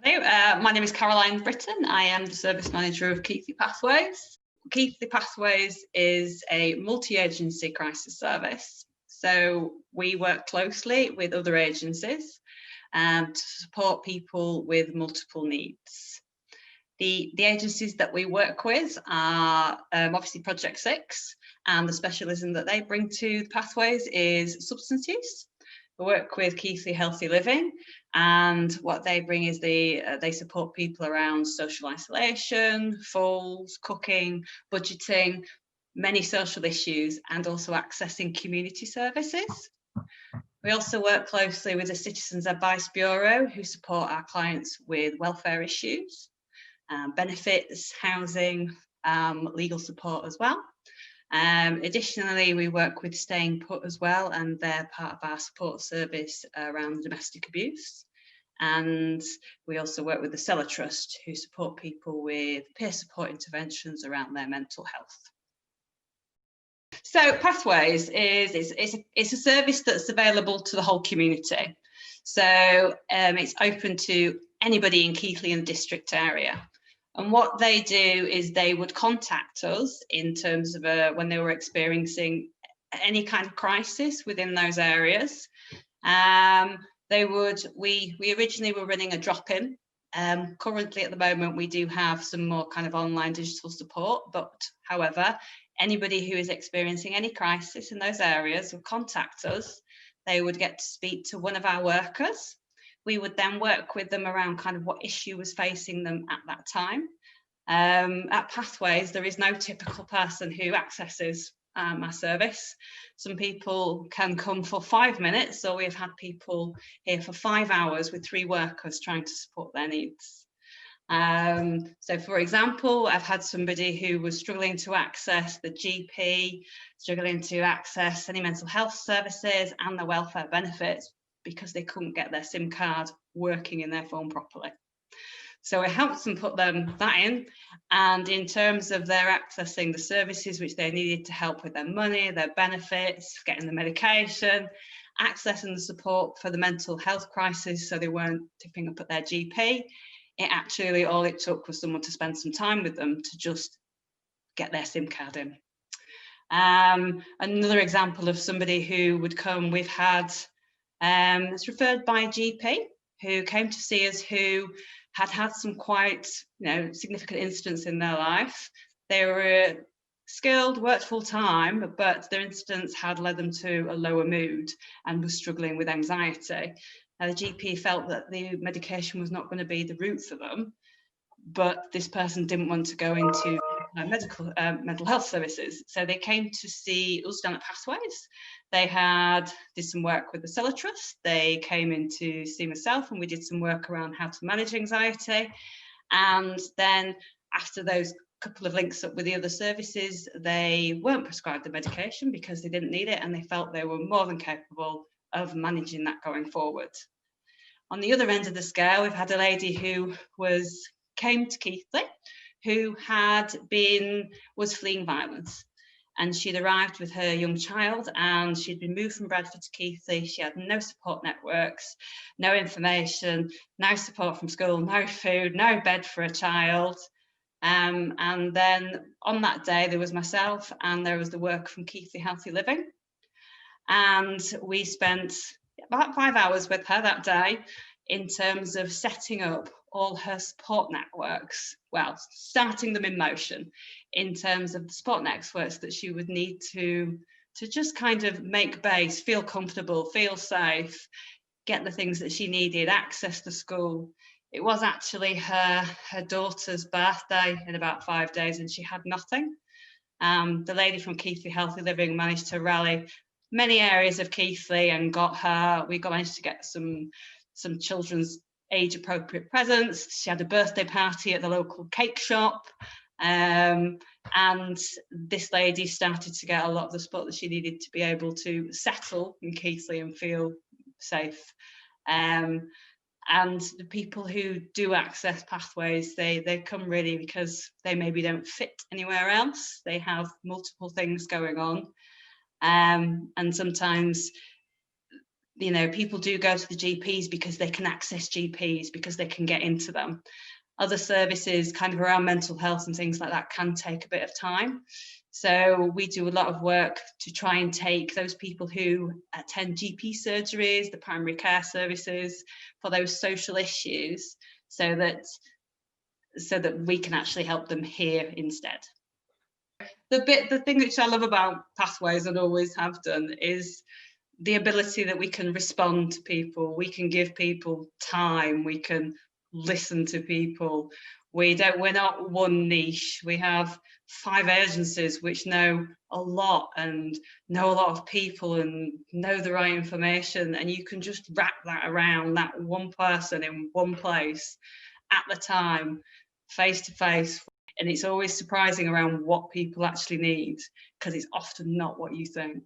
Hello, my name is Caroline Britton. I am the Service Manager of Keighley Pathways. Keighley Pathways is a multi-agency crisis service. So we work closely with other agencies to support people with multiple needs. The agencies that we work with are obviously Project 6, and the specialism that they bring to the Pathways is substance use. We work with Keighley Healthy Living, and what they bring is they support people around social isolation, falls, cooking, budgeting, many social issues, and also accessing community services. We also work closely with the Citizens Advice Bureau, who support our clients with welfare issues, benefits, housing, legal support as well. Additionally, we work with Staying Put as well, and they're part of our support service around domestic abuse. And we also work with the Cellar Trust, who support people with peer support interventions around their mental health. So Pathways is a service that's available to the whole community. So it's open to anybody in Keighley and district area. And what they do is they would contact us in terms of when they were experiencing any kind of crisis within those areas. We originally were running a drop-in. Currently at the moment, we do have some more kind of online digital support, but however, anybody who is experiencing any crisis in those areas would contact us. They would get to speak to one of our workers. We would then work with them around kind of what issue was facing them at that time. At Pathways, there is no typical person who accesses our service. Some people can come for 5 minutes, or we've had people here for 5 hours with 3 workers trying to support their needs. So for example, I've had somebody who was struggling to access the GP, struggling to access any mental health services and the welfare benefits because they couldn't get their SIM card working in their phone properly. So I helped them put that in, and in terms of their accessing the services which they needed to help with their money, their benefits, getting the medication, accessing the support for the mental health crisis so they weren't tipping up at their GP, all it took was someone to spend some time with them to just get their SIM card in. Another example of somebody who would come, we've had it's referred by a GP who came to see us, who had some quite significant incidents in their life. They were skilled, worked full time, but their incidents had led them to a lower mood and was struggling with anxiety. The GP felt that the medication was not going to be the route for them, but this person didn't want to go into mental health services. So they came to see us down at Pathways. They did some work with the Cellar Trust. They came in to see myself, and we did some work around how to manage anxiety. And then after those couple of links up with the other services, they weren't prescribed the medication because they didn't need it, and they felt they were more than capable of managing that going forward. On the other end of the scale, we've had a lady who came to Keighley, who was fleeing violence, and she'd arrived with her young child, and she'd been moved from Bradford to Keighley. She had no support networks, no information, no support from school, no food, no bed for a child. And then on that day, there was myself and there was the work from Keighley Healthy Living, and we spent about 5 hours with her that day in terms of setting up all her support networks, starting them in motion in terms of the support networks that she would need to just kind of make base, feel comfortable, feel safe, get the things that she needed, access the school. It was actually her daughter's birthday in about 5 days, and she had nothing. The lady from Keighley Healthy Living managed to rally many areas of Keighley and we managed to get some children's age appropriate presents. She had a birthday party at the local cake shop, and this lady started to get a lot of the support that she needed to be able to settle in Keighley and feel safe. And the people who do access Pathways, they come really because they maybe don't fit anywhere else. They have multiple things going on, and sometimes you know, people do go to the GPs because they can access GPs, because they can get into them. Other services kind of around mental health and things like that can take a bit of time. So we do a lot of work to try and take those people who attend GP surgeries, the primary care services, for those social issues, so that we can actually help them here instead. The thing which I love about Pathways and always have done is the ability that we can respond to people, we can give people time, we can listen to people. We're not one niche. We have 5 agencies which know a lot and know a lot of people and know the right information, and you can just wrap that around that one person in one place at the time, face to face. And it's always surprising around what people actually need, because it's often not what you think.